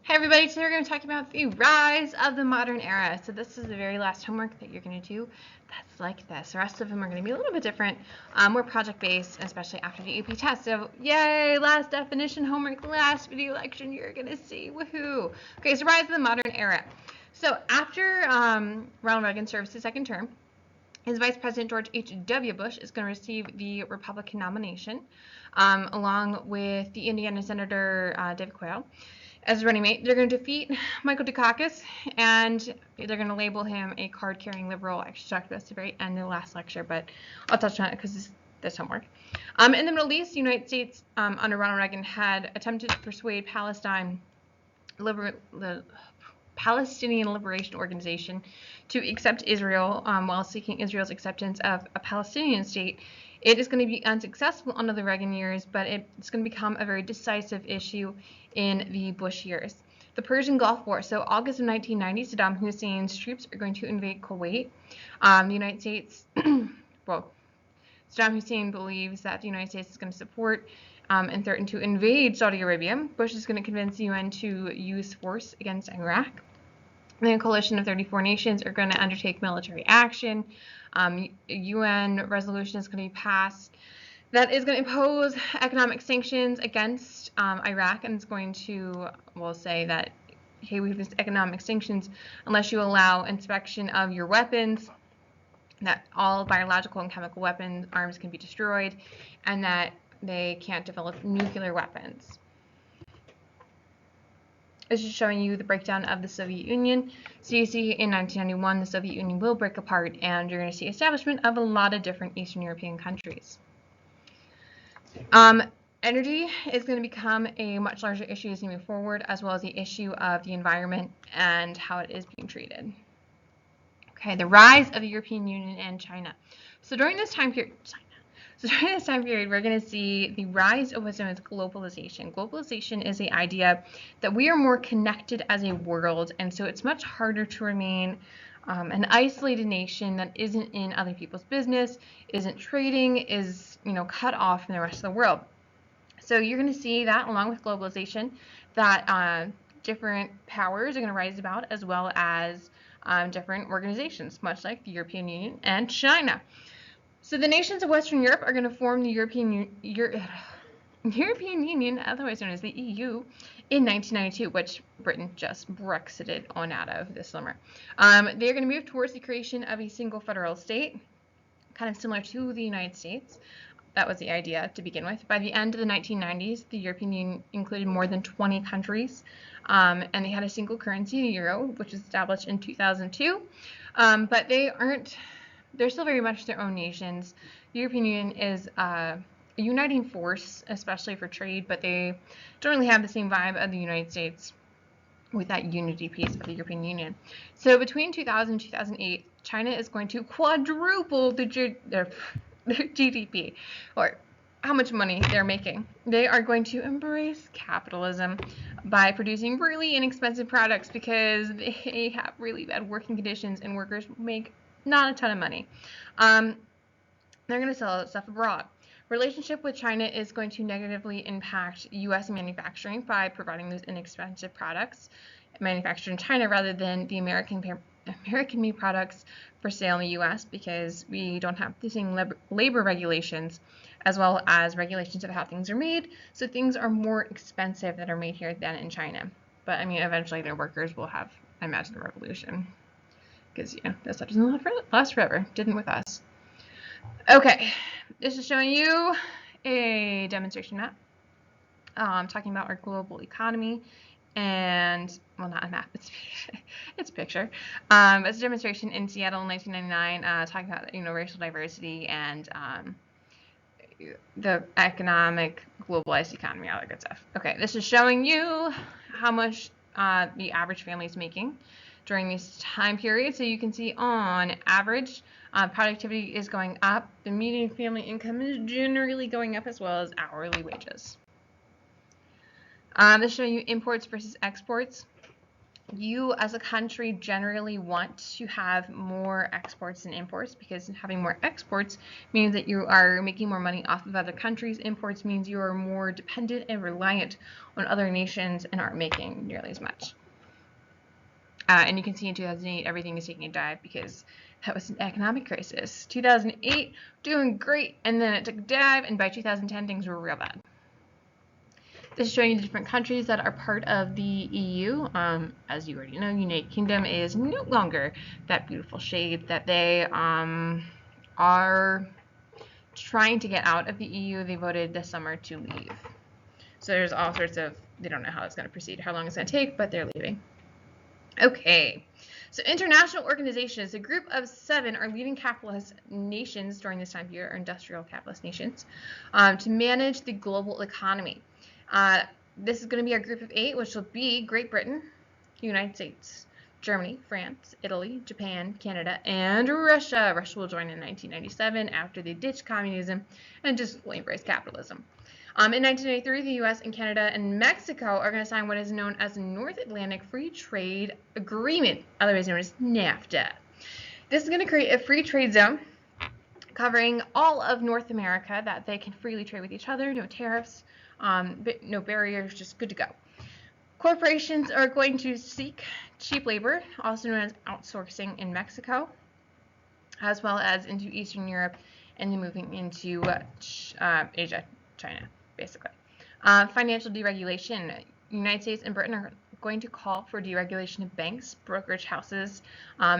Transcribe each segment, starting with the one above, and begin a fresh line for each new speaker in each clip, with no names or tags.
Hey everybody, today we're going to talk about the rise of the modern era. So this is the very last homework that you're going to do that's like this. The rest of them are going to be a little bit different, more project-based, especially after the AP test. So yay, last definition homework, last video lecture you're going to see. Woohoo! Okay, so rise of the modern era. So after Ronald Reagan serves his second term, his Vice President George H.W. Bush is going to receive the Republican nomination, along with the Indiana Senator David Quayle as running mate. They're going to defeat Michael Dukakis, and they're going to label him a card-carrying liberal. I actually talked about this at the very end of the last lecture, but I'll touch on it because this homework. In the Middle East, the United States under Ronald Reagan had attempted to persuade the Palestinian Liberation Organization to accept Israel while seeking Israel's acceptance of a Palestinian state. It is going to be unsuccessful under the Reagan years, but it's going to become a very decisive issue in the Bush years. The Persian Gulf War. So August of 1990, Saddam Hussein's troops are going to invade Kuwait. The United States, well, Saddam Hussein believes that the United States is going to support and threaten to invade Saudi Arabia. Bush is going to convince the UN to use force against Iraq. The coalition of 34 nations are going to undertake military action. A UN resolution is going to be passed that is going to impose economic sanctions against Iraq, and it's going to, say that, hey, we have these economic sanctions unless you allow inspection of your weapons, that all biological and chemical weapons arms can be destroyed, and that they can't develop nuclear weapons. This is showing you the breakdown of the Soviet Union. So you see in 1991, the Soviet Union will break apart, and you're going to see establishment of a lot of different Eastern European countries. Energy is going to become a much larger issue as we move forward, as well as the issue of the environment and how it is being treated. Okay, the rise of the European Union and China. So during this time period, we're going to see the rise of what's known as globalization. Globalization is the idea that we are more connected as a world, and so it's much harder to remain an isolated nation that isn't in other people's business, isn't trading, is cut off from the rest of the world. So you're going to see that along with globalization, that different powers are going to rise about, as well as different organizations, much like the European Union and China. So the nations of Western Europe are going to form the European Union, otherwise known as the EU, in 1992, which Britain just Brexited on out of this summer. They're going to move towards the creation of a single federal state, kind of similar to the United States. That was the idea to begin with. By the end of the 1990s, the European Union included more than 20 countries, and they had a single currency, the euro, which was established in 2002. But they're still very much their own nations. The European Union is a uniting force, especially for trade, but they don't really have the same vibe of the United States with that unity piece of the European Union. So between 2000 and 2008, China is going to quadruple their GDP, or how much money they're making. They are going to embrace capitalism by producing really inexpensive products because they have really bad working conditions and workers make not a ton of money. They're going to sell stuff abroad. Relationship with China is going to negatively impact U.S. manufacturing by providing those inexpensive products manufactured in China rather than the American-made products for sale in the U.S. because we don't have the same labor regulations as well as regulations of how things are made. So things are more expensive that are made here than in China. But I mean, eventually their workers will have, I imagine, a revolution. Because, that stuff doesn't last forever. Didn't with us. Okay, this is showing you a demonstration map. Talking about our global economy, and, well, not a map, it's a picture. It's a demonstration in Seattle in 1999, talking about, racial diversity and the economic, globalized economy, all that good stuff. Okay, this is showing you how much the average family is making during this time period. So you can see on average, productivity is going up. The median family income is generally going up, as well as hourly wages. This is showing you imports versus exports. you as a country generally want to have more exports than imports, because having more exports means that you are making more money off of other countries. Imports means you are more dependent and reliant on other nations and aren't making nearly as much. And you can see in 2008, everything is taking a dive because that was an economic crisis. 2008, doing great, and then it took a dive, and by 2010, things were real bad. This is showing you the different countries that are part of the EU. As you already know, United Kingdom is no longer that beautiful shade that they are trying to get out of the EU. They voted this summer to leave. So there's all sorts of, they don't know how it's going to proceed, how long it's going to take, but they're leaving. Okay, so international organizations, a group of 7 are leading capitalist nations during this time period, or industrial capitalist nations, to manage the global economy. This is going to be our group of 8, which will be Great Britain, United States, Germany, France, Italy, Japan, Canada, and Russia. Russia will join in 1997 after they ditched communism and just embraced capitalism. In 1993, the U.S. and Canada and Mexico are going to sign what is known as the North Atlantic Free Trade Agreement, otherwise known as NAFTA. This is going to create a free trade zone covering all of North America that they can freely trade with each other, no tariffs, no barriers, just good to go. Corporations are going to seek cheap labor, also known as outsourcing, in Mexico, as well as into Eastern Europe, and then moving into Asia, China, basically. Financial deregulation. United States and Britain are going to call for deregulation of banks, brokerage houses,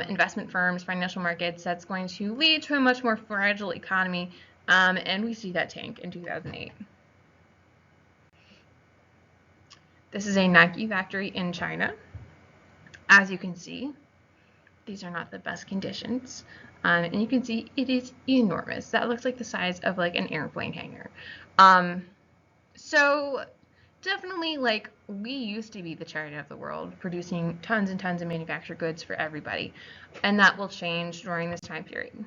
investment firms, financial markets. That's going to lead to a much more fragile economy, and we see that tank in 2008. This is a Nike factory in China. As you can see, these are not the best conditions. And you can see it is enormous. That looks like the size of like an airplane hangar. So definitely, like, we used to be the China of the world, producing tons and tons of manufactured goods for everybody. And that will change during this time period.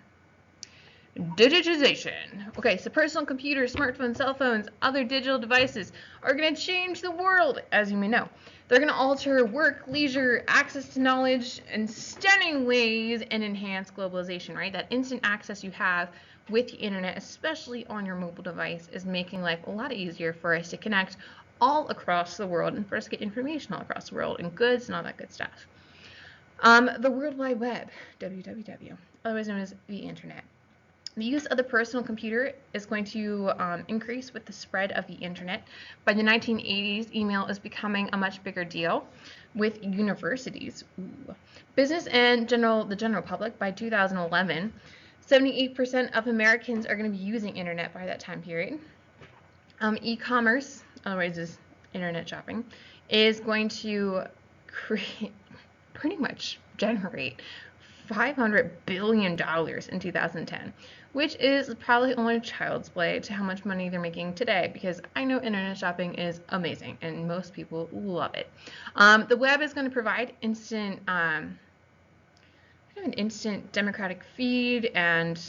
Digitization. Okay, so personal computers, smartphones, cell phones, other digital devices are going to change the world, as you may know. They're going to alter work, leisure, access to knowledge in stunning ways and enhance globalization, right? That instant access you have with the internet, especially on your mobile device, is making life a lot easier for us to connect all across the world and for us to get information all across the world and goods and all that good stuff. The World Wide Web, WWW, otherwise known as the internet. The use of the personal computer is going to increase with the spread of the internet. By the 1980s, email is becoming a much bigger deal with universities. Business and the general public. By 2011, 78% of Americans are going to be using internet by that time period. E-commerce, otherwise as internet shopping, is going to pretty much generate $500 billion in 2010, which is probably only child's play to how much money they're making today, because I know internet shopping is amazing and most people love it. The web is going to provide instant, an instant democratic feed and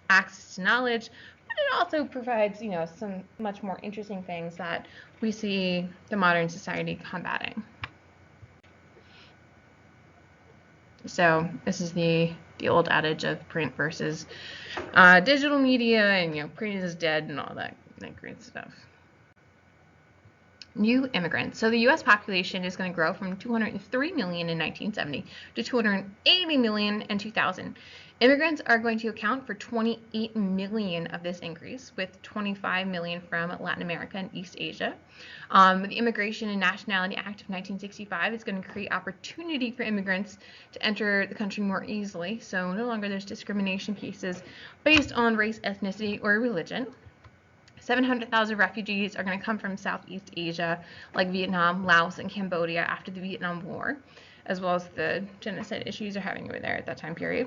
access to knowledge, but it also provides, some much more interesting things that we see the modern society combating. So this is the old adage of print versus digital media, and print is dead and all that great stuff. New immigrants. So the U.S. population is going to grow from 203 million in 1970 to 280 million in 2000. Immigrants are going to account for 28 million of this increase, with 25 million from Latin America and East Asia. The Immigration and Nationality Act of 1965 is going to create opportunity for immigrants to enter the country more easily, so no longer there's discrimination cases based on race, ethnicity, or religion. 700,000 refugees are going to come from Southeast Asia, like Vietnam, Laos, and Cambodia after the Vietnam War, as well as the genocide issues they're having over there at that time period.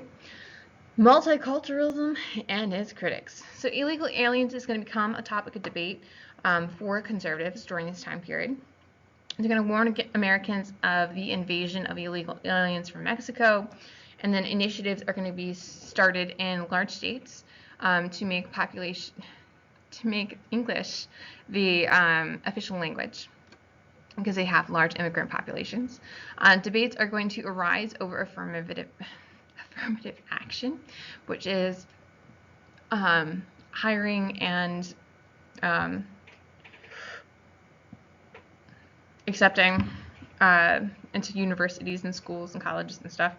Multiculturalism and its critics. So illegal aliens is going to become a topic of debate for conservatives during this time period. They're going to warn Americans of the invasion of illegal aliens from Mexico, and then initiatives are going to be started in large states to make English the official language. because they have large immigrant populations. Debates are going to arise over affirmative action, which is hiring and accepting into universities and schools and colleges and stuff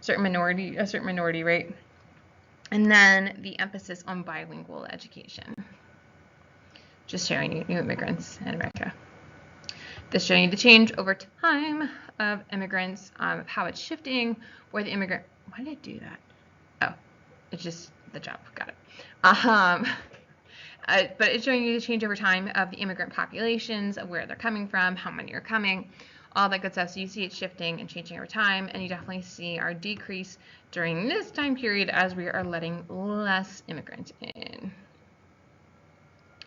a certain minority rate, and then the emphasis on bilingual education, just showing you new immigrants in America. This showing you the change over time of immigrants, how it's shifting, where the immigrant. Why did I do that? Oh, it's just the job. Got it. But it's showing you the change over time of the immigrant populations, of where they're coming from, how many are coming, all that good stuff. So you see it shifting and changing over time, and you definitely see our decrease during this time period as we are letting less immigrants in.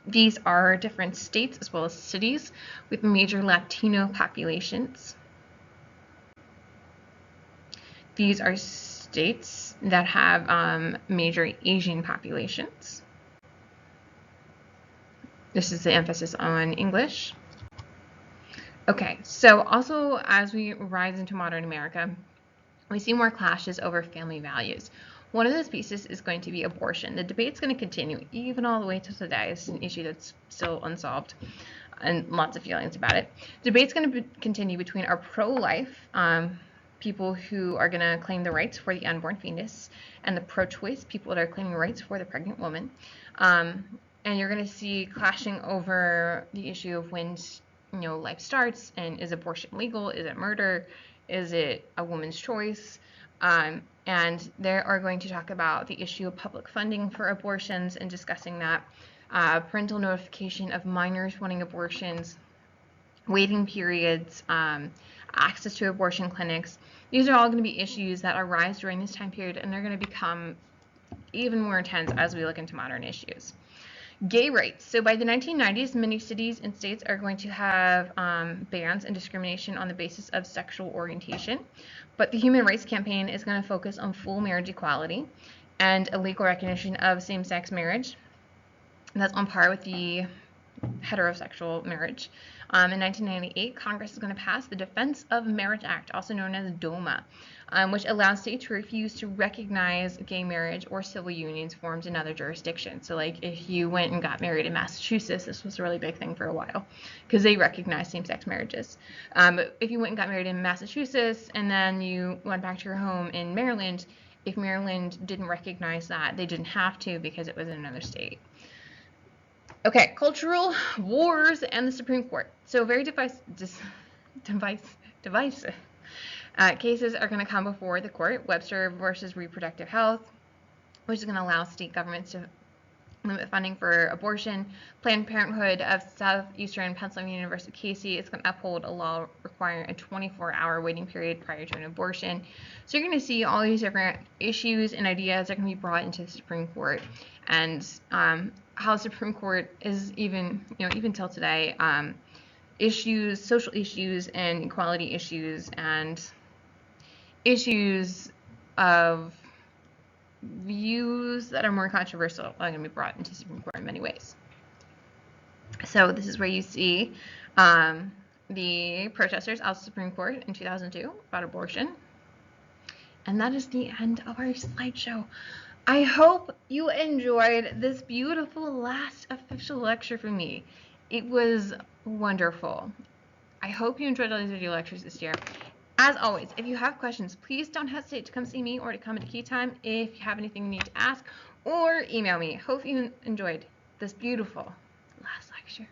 These are different states as well as cities with major Latino populations. These are states that have major Asian populations. This is the emphasis on English. Okay, so also as we rise into modern America, we see more clashes over family values. One of those pieces is going to be abortion. The debate's going to continue even all the way to today. It's an issue that's still unsolved and lots of feelings about it. The debate's going to continue between our pro-life people who are going to claim the rights for the unborn fetus and the pro-choice people that are claiming rights for the pregnant woman. And you're going to see clashing over the issue of when life starts, and is abortion legal? Is it murder? Is it a woman's choice? And they are going to talk about the issue of public funding for abortions and discussing that, parental notification of minors wanting abortions, waiting periods, access to abortion clinics. These are all going to be issues that arise during this time period, and they're going to become even more intense as we look into modern issues. Gay rights. So by the 1990s, many cities and states are going to have bans and discrimination on the basis of sexual orientation. But the Human Rights Campaign is going to focus on full marriage equality and a legal recognition of same-sex marriage. And that's on par with the heterosexual marriage. In 1998, Congress is going to pass the Defense of Marriage Act, also known as DOMA, which allows states to refuse to recognize gay marriage or civil unions formed in other jurisdictions. So like if you went and got married in Massachusetts, this was a really big thing for a while because they recognized same-sex marriages. But if you went and got married in Massachusetts and then you went back to your home in Maryland, if Maryland didn't recognize that, they didn't have to because it was in another state. Okay, cultural wars and the Supreme Court. So very divisive cases are going to come before the court. Webster versus reproductive health, which is going to allow state governments to limit funding for abortion. Planned Parenthood of Southeastern Pennsylvania University Casey is going to uphold a law requiring a 24-hour waiting period prior to an abortion. So you're going to see all these different issues and ideas that can be brought into the Supreme Court, and how the Supreme Court is even till today, issues, social issues and equality issues and issues of views that are more controversial are going to be brought into the Supreme Court in many ways. So this is where you see the protesters out of the Supreme Court in 2002 about abortion. And that is the end of our slideshow. I hope you enjoyed this beautiful last official lecture from me. It was wonderful. I hope you enjoyed all these video lectures this year. As always, if you have questions, please don't hesitate to come see me or to come to Key Time if you have anything you need to ask, or email me. Hope you enjoyed this beautiful last lecture.